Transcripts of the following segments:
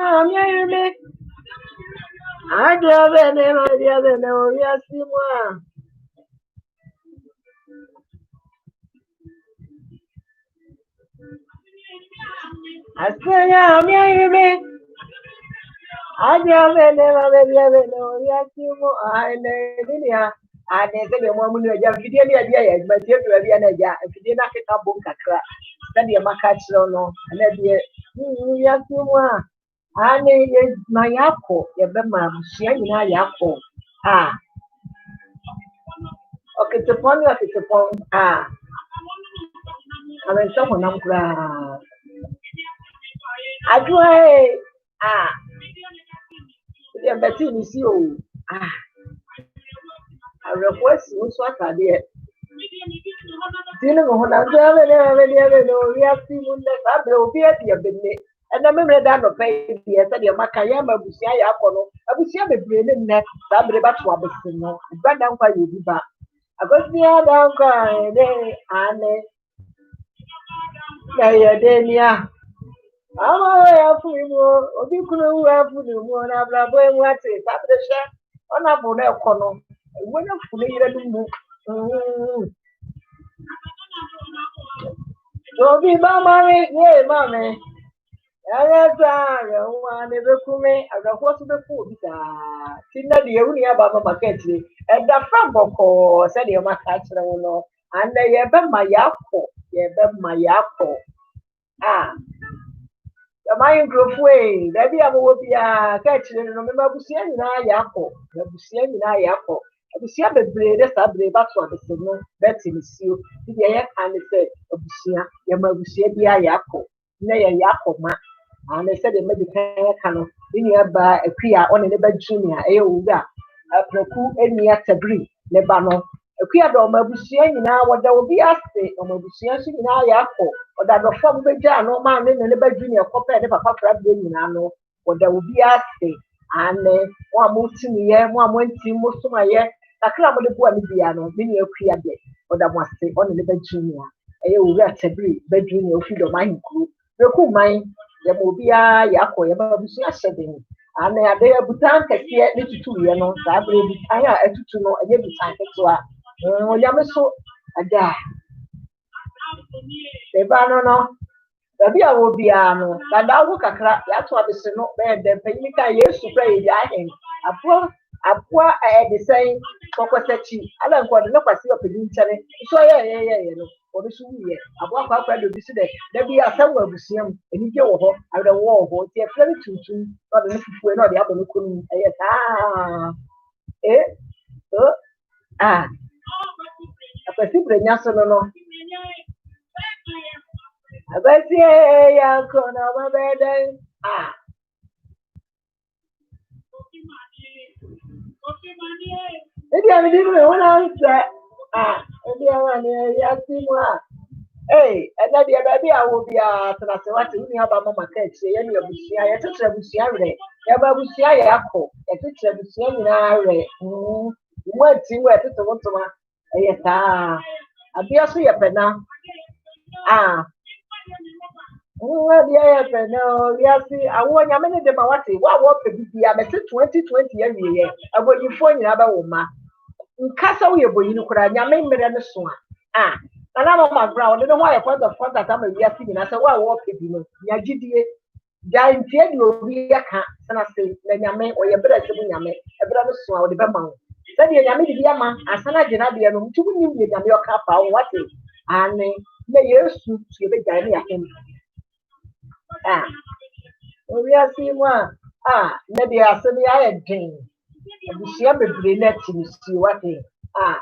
I'm here. I drove in the other no, yes, you are. I say, I'm here. I drove in the other no, yes, you are. I know. I said, the woman who have video idea, but you have an idea. If you did not pick up book a crack, study a macaron, and then yes, you are. I need my yaako, your bema, she and yaako. Ah, okay, to pony, okay, to pony. Ah, I mean, someone I'm glad. I do. Ah, the Betty is you. Ah, I request you so I did. Dealing with I'm we have seen that will be at your business. And I remember that of pay the Makayama Busia Yakono. I wish you have a brilliant net, somebody about to have a signal. But down by you, back. I got near down crying, and Dania. I'm away of you, or you couldn't have put you one of the boy what is up the share on a bonnet corner. When you fully so be mammy, yeah, mammy. Yes, one ever come, I don't want to the food. Tina, the only about my country, and the Frambo, said your master, and they have my yapo, you have my yapo. Ah. The mind growth way, there be a movie catching and remember Busian Yako, the Busian Yako. Busia the breeders are brave back for the signal, Betty is you, the air and said, Busia, Yamabusia Yako, Nay Yako ma, and they said they made the kind in here by a Pia on a neighbor junior, Aoga, a Procu, and near Tabri, Lebanon. A queer dog, Mabusian now, what there will be asked, or Mabusian Yako. Or that the form of no man in the junior compared to Papa Nano, or there will be a stay, and one more to me, one went to most of my year, a club of the Guamibiano, many a queer day, or that must stay on the junior. A will get a brief bedroom of feed of mine group. The cool mine, there will be a yako, a shedding. And they are there, Butan, Cassia, little 2 years, no, I believe I are to know a little time to her. Oh, Yamaso, a guy. The banner. Baby, I will be but I look a crap. That's what the no bed. The Penica used to play the a poor the same Cocosetti. I don't want to look at your pedinchary. So, yeah, or the Suya. I walk up and do this. There be a somewhere with him, and he go out the wall, what they are very too, but the people not the other couldn't. Yes, a particular national. But yeah, come over bed. Ah, maybe I didn't want to answer. Ah, maybe I want to see more. Hey, and then the baby I will be a what you have a mama catch, any of the Sia, I took a Busia, Yababusia Yako, I took a Busia in our went to where to want to. Yes, I'll be a sweet penna. Ah. Oh, yeah, no, yes, I want a minute about what be a 2020 every year. I want you for another woman. In Casa, we are going to cry, Yamin Medason. Ah, and I'm on my ground. I don't know why I found the front that I'm a year singing. I said, well, what people know, Yajidi, Giant will be a cat, and I say, Yamin or your brother, Yamin, a brother swallow the Bama. Said the Yamin, the Yama, and Sana Janabia, to win you with your cap, what is, and may you suit you the guy. Ah, we are seeing one. Ah, maybe I said I had dream. She have a brilliant to see what he. Ah,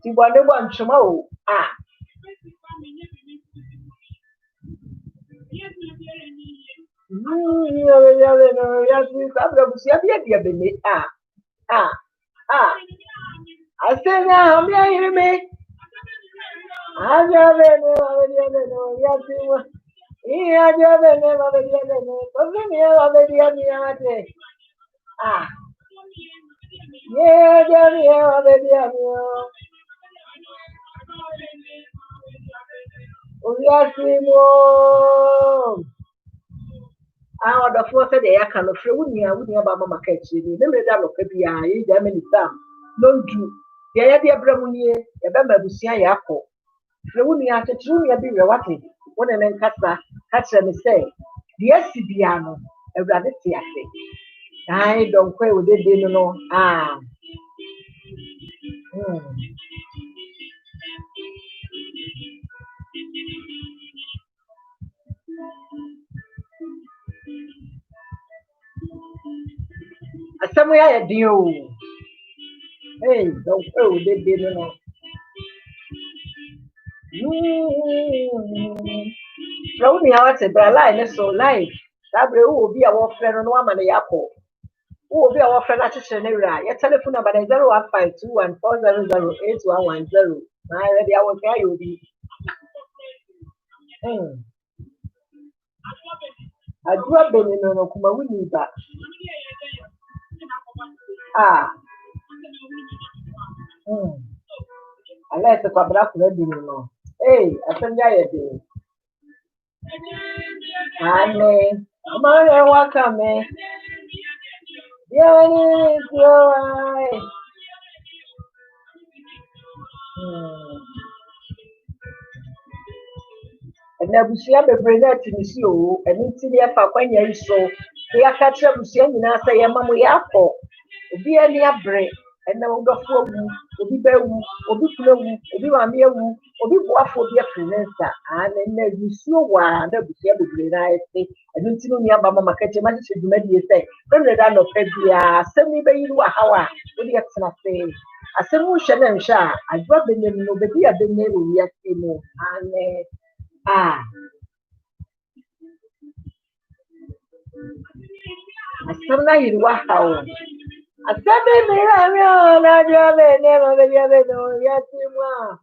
she want tomorrow. Ah, yes, we have a baby. Ah, ah. I say now, I'm hearing me. I have a yes, he had a never. Ah, yeah, yeah, Uyasimo. Ah, the force said they can of wouldn't about Mamma catch you. Never done of Pepia, Germany Sam. Don't do. The idea Bramunia, a Bamba Busia Yako. Fleunia to Junior be rewatted. One and then Catcher me say, Dear Sibiano, a rabbit theatre. I don't quay with it, no. Ah. Somewhere a deal. Hey, don't quay with it, no. Flowing out a line, so life. That will be our friend on one and yaako. Who will be our friend at Shenera? Your telephone number is 015214008110. I ready, I will tell you the. I grew up in Okuma Winnie back. Ah, I like the Pabra ready, no. Hey, I send you a day. Come on, welcome, man. Yeah, it is your eye. Na abusua bebree na atinisi o ɛno nti ne yɛfa kwanya yi so na yɛaka kyerɛ abusua nyinaa sɛ yɛma mo yɛakɔ obi ani abere ɛnna wodɔfo awu obi bɛwu obi kunu awu obi maame awu obi boafo obi afiri ne nsa na nna nsuo wɔ a na abusua bebree na ayɛse ɛno nti no nuaba mama ka kyerɛ mahyehyɛ dwumadie sɛ bɛmmerɛ da nɔpa biara asɛm yi bɛyiri wɔ haw a wode yɛtena se asɛm wo hwɛ ne nhwɛ a adwoa bɛnyam no bɛdi a bɛnya wɔ wiase mu ane asɛm no ayiri wɔ haw asɛm mmira mi a na adwoa bɛnyam bɛdi a bɛnya wɔ wiase mu a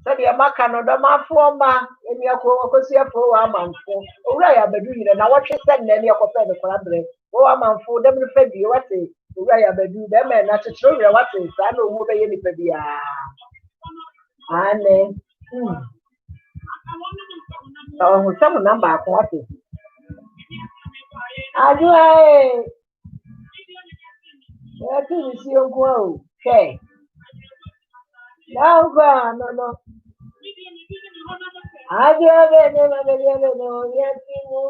sɛdeɛ maka no dɔmafoɔ ma ɛniakɔsiafoɔ wɔ amanfo owura yɛ abadu yire na wɔtwe sɛ nnɛ ne ɛkɔpɛ ne koraberɛ wɔwɔ amanfo dɛm no fa bie wate owura yɛ abadu bɛma ɛna kyekyerɛ werɛ wate saa na owuo bɛyɛ nipa biara ane ɔho sɛ mo nam baako wate adwoa yɛte ne sie nko a o hwɛ na nkɔ a no adwoa bɛnyam bɛdi a bɛnya wɔ wiase mu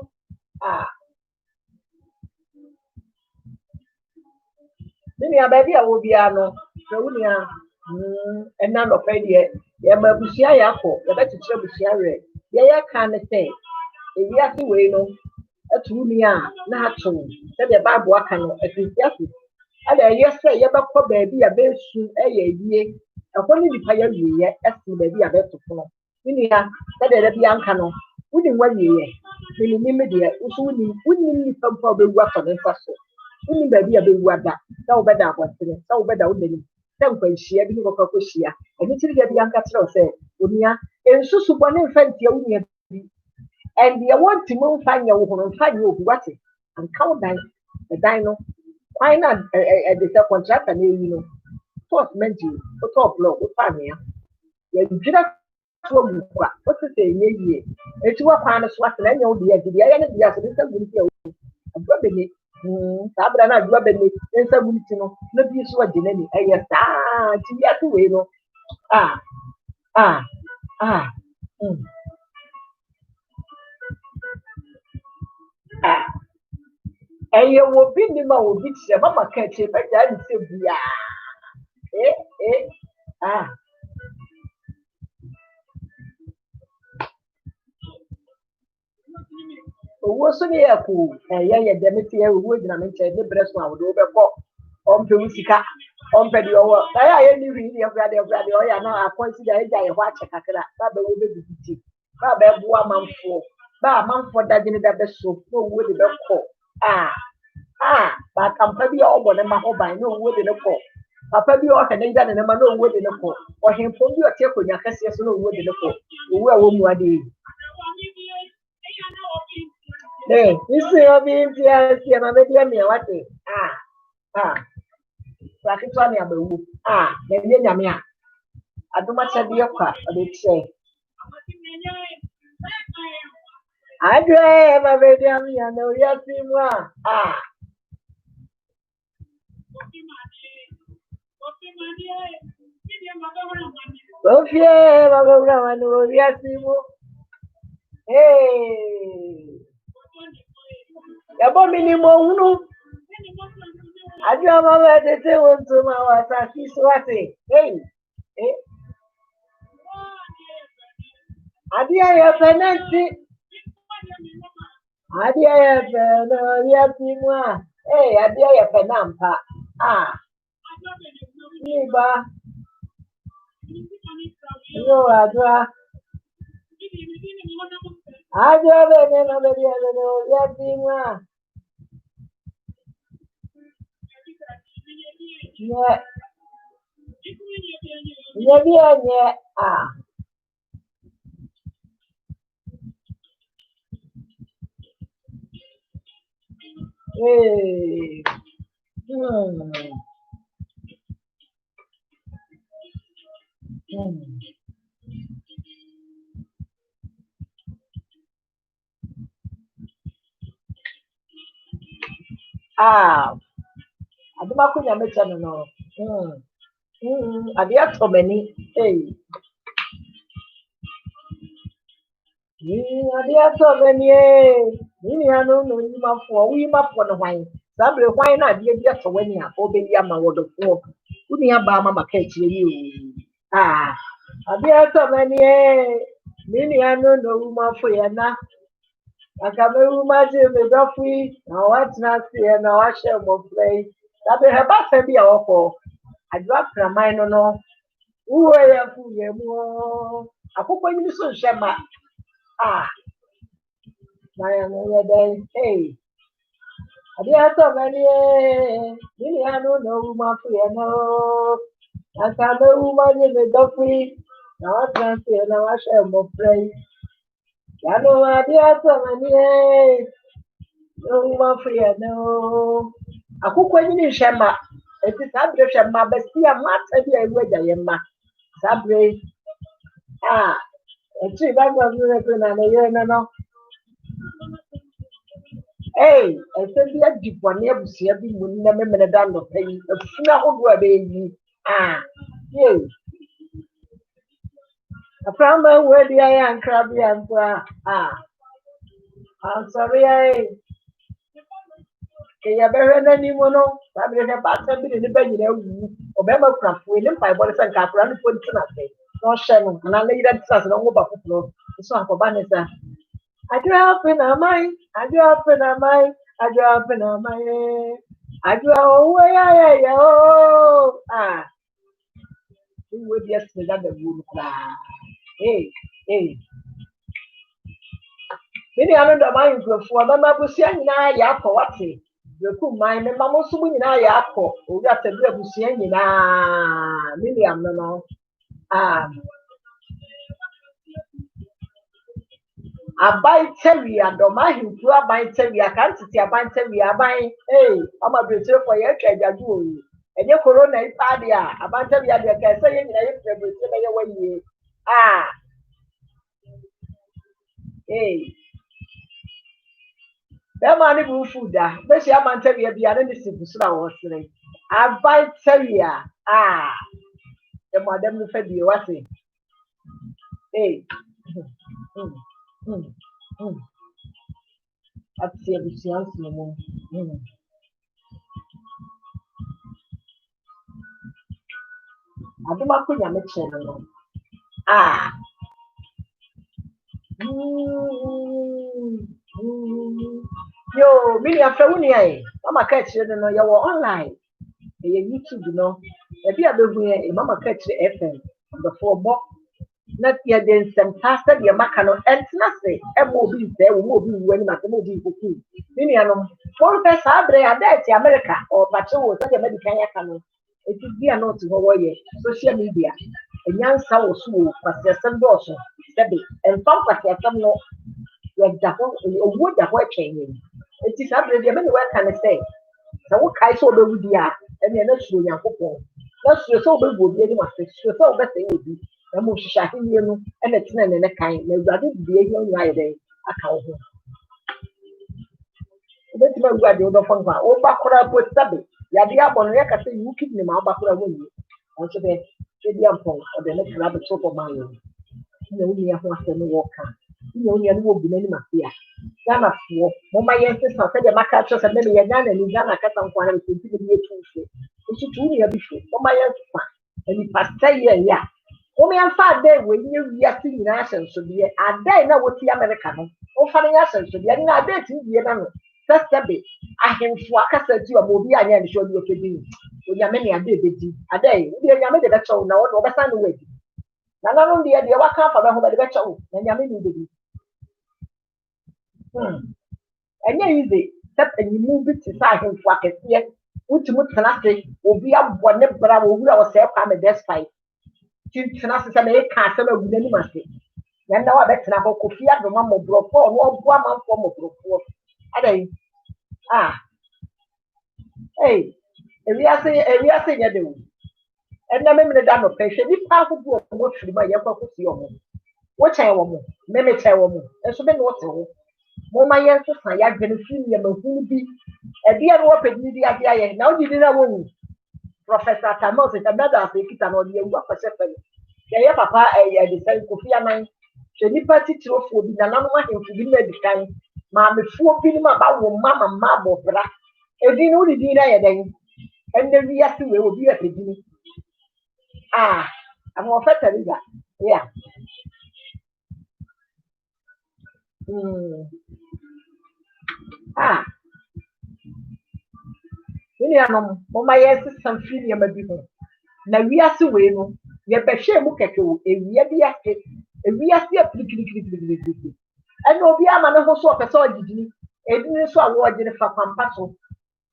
ne nua baabi a wɔ biara no sɛ wo nua ɛna nɔpɛ deɛ yɛma abusua yɛakɔ yɛbɛkyekyerɛ abusua werɛ yɛyɛ ka ne sɛ ewiase wei no ɛto wo nua a na ato sɛdeɛ bible aka no Ecclesiastes ɛna ɛyɛ sɛ yɛbɛkɔ baabi a bɛsu ɛyɛ yie ɛhɔ ne nipa yɛwieɛ ɛsen baabi a bɛto pono ne nua sɛdeɛ da bi anka no wonim wawieɛ menim deɛ woso wonim nipa mpo a wobɛwu afa ne nsa so wonim baabi a bɛwu ada sɛ wobɛda abɔntere sɛ wobɛda wo n'anim sɛ nkwanhyia bi ne kɔkɔ kɔhyia ɛno kyerɛ deɛ bi anka kyerɛw sɛ onua nsusu bɔ ne mfa ntia wo nua bi ɛndeɛ wɔntimi mfa nyɛ wo hono mfa nyɛ obi wate anka wo dan ɛdan no kwan na ɛde sɛ kɔntrata na ɛyi no tɔɔ cement wotɔɔ blɔk wotɔ anwea yɛdwira toɔ gu kwa wote sɛ ɛnyɛ yie ɛti wɔ kwan no so ase na ɛnyɛ wo deɛ agye deɛ ɛyɛ ne deɛ aso ne nsa gu ne ti a wo adwoa bɛne saa abera no adwoa bɛne ne nsa gu ne ti no na bi so agye n'ani ɛyɛ saa nti wiase wei no ɛyɛ wɔ bi nim a wɔ bi kyerɛ mama ka kyerɛ bɛgyaa ne sɛ biaa owuo so ne yɛ ko yɛ dɛm te yɛ owuo gyina me nkyɛn ne brɛ so a wode wobɛkɔ ɔmpɛ wo sika ɔmpɛ deɛ ɔwɔ na yɛ a yɛne hwii deɛ koradeɛ ɔyɛ na akɔnsi deɛ ɛgya yɛ hɔ akyɛ kakra na bɛwɔ bɛbibi ti na bɛboa amanfoɔ ba amanfoɔ dagye ne da bɛso na owuo de bɛkɔ baakampa bi a ɔbɔ ne ma ho ban na owuo de ne kɔ papa bi a ɔhwɛ ne gya ne ne ma na owuo de ne kɔ ɔhemfo bi a ɔte akonnwa kɛseɛ so na owuo de ne kɔ owu a wɔ mu adeɛ isi obi ntia si ma be dia me wate sa kitwa ne abawu na nye nyame a adoma kyɛ de yakwa ɔde kyɛ Adre ma baby am ya no yasi mwa. Ofie ma baby am no yasi mwa. Hey. Yabo minimo hunu. Adre ma baby te wonto ma wasa kiswate. Hey. Eh. Adia ya penanti. Adia ya pena yasi mwa. Hey, adia ya penampa. Niba. Yo adwa. Adwa bene no bedi no yasi mwa. Nye. Nye bia nye. Hey. Aduma kunya mecha no. Ade atomani. Hey. Ade atomani eh. Ni anu no nyimafo, wi mafo no hwan. Sabre hwan na ade bi atowani a obedi ama wodofo. Uni aba mama ka chiri o. Ade atomani eh. Ni anu no nyimafo ya na. Akamewu maje me dofui na watna se na wahye mo play. Sabre heba fa bi a woko. Adwa kraman no. Uwe ya fu ye mo. Akoko ni so nhema. Na ya no ye den. Hey. Ade atomani eh. Ni anu no nyimafo ya no. Akamewu maje me dofui na watna se na wahye mo play. Yano ade atomani eh. No free no. Akukwa nyini hwema. Eti sabre hwema besi a mata bi a ewaja yema. Sabre eti ba gba mi ko na ye no. Hey, ese bi adibone abusia bi mu na memene da no pai. Afuna hodo a be yi. Ye. Aframa we dia ya nkra bi anko I'm sorry Kaya behe na ni mo no sabre he ba ta bi ni ba nyina wu obema krafo ni mpa ibole san ka kra ni po ntina se no hye no na na yira tsase no ngo ba foforo so akoba ne sa adwa pe na mai adwa owo ya o we bi ase da da wu kra ni anu da mai nkrofo ba ma busia nyina ya akọ wate Beku mai me mamo so nyina ya akọ owi atabi abusia nyina Miriam no abai tawi adoma himpu abai tawi akantiti abai tawi abai ama bretre for ye twa jaju o enye corona ipa dia abai tawi dia ka se ye nyina ye bretre na ye waye Bema ni bu fuda be shi abai tawi bia ne si busura wo sere abai tawi the madam fa bi wase Ati abusian mo aduma ko nyame kire no yo mini afra woni ai mama ka kire no ye wo online ye YouTube no e bia behu ye mama ka kire FM the for mo na ye den sem pastor ye maka no entina se e mo bi se wo mo bi wu ani ma se mo bi koku mini anom for pe sabre adati America o pache wo se ye medical yaka no eti bia no to wo ye social media enyansa wo so wo kwasesem do so sebe enfam kwasesem no ye da ho owo da ho atwen eti sabre de me ne waka ne say na wo kai so be wudi a ene na suro Nyankopon na suro so be go bi ani ma se suro so be se obi na mo hihya henie no ene tena ne ne kan na Awurade bi ehi onu aye den aka wo ho bet my word the other phone or backward put sabi. Yadia bon yaka say you keep them out backward win you. Also then phone or the next rabbit soap of my own. You know, you have to walk. You know, you will be many mafia. Ghana for Mama Yansis, I said the Macachos and maybe a gun and Ghana cut on one and continue to be a two. It's a 2 year before. Mama Yansis, and we passed a year, yeah. Only a 5 day when you are seeing nations to be a day now with the American. Oh, funny nations to be a day to be a that's the bit. I can swap a set you a movie and show you a kid. We are many a day, a day. We are made a better now, or the sun away. Now, not only are the Waka for the home of the better, and Yamini. And easy, except and you move it to side him for a year, which would tenacity will be up one never will ourselves come a despite. Tenacity and a castle of minimacy. Then now I bet to have a coffee at the mamma broke for 1 month form of broke. Hey, if we are saying a do. And I remember the done of patient, if half of what should my young purpose your mom. What I want, Meme Chairwoman, and so then what's all. Mama Yansis, I had been a few years who be a dear open media. Now you didn't know Professor Tamos is another African or the work for separate. They papa a design Kofi Annan. The liberty to for the Nanama him to be medical. Mamma, 4 film about Mamma Marble, bra. A dinner the dinner then, and then we have to will be at the beginning. I'm more better. Yeah. Mama Yansis, some feeling of a now we are so well. We are Beshe Mukato, a we are still pretty. And no, we are man who saw a soldier, a dinner so award in a pampasso,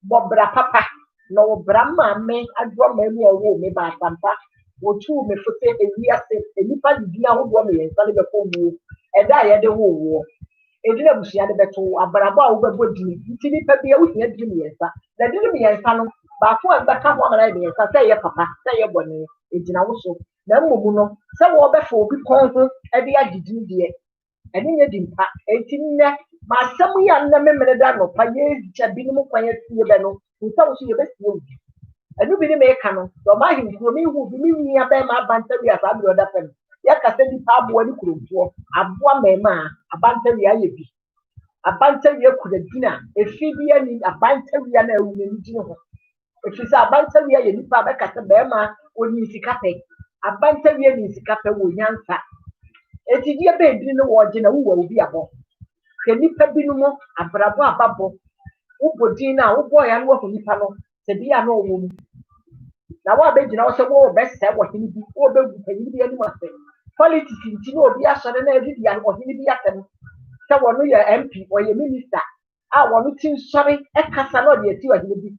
Bob Papa, no Brahma, men, and drum me or me by Pampa, or 2 me for say a we are safe, a nipa dinner who won me and study the phone, and I had the war. A dinner was the better, a baraba over body, until it be a witness. The dinner be a son. But for the come on, I say, Papa, say your bonnet, it's in our so. Then Momuno, some over for good console, and the idea, dear. And in your dimpa, 18 my some young memory done of Payes, Chabino, quiet, Yabano, who tells you the best you. And you be the canon, so my him for me who believe me about my bantery as I'm your weapon. Yaka said the pub one could for a one man, a bantery I be. A bantery could have dinner, a Phoebe a bantery and a woman. If it's a banter, we are in Pabaka Bema or Nisikape. A banter, we are in Nisikape or Yansa. It is your bed in the water, who will be above. Can you pay Binumo, a bravo bubble? Upodina, oh boy, and what Nipano, said the no woman. Now, I bet you also more best have what he be over with any master. Politics in Tino be a sudden idea or he be at them. Someone your MP or your minister. I want to sorry, a Casanova, you will be.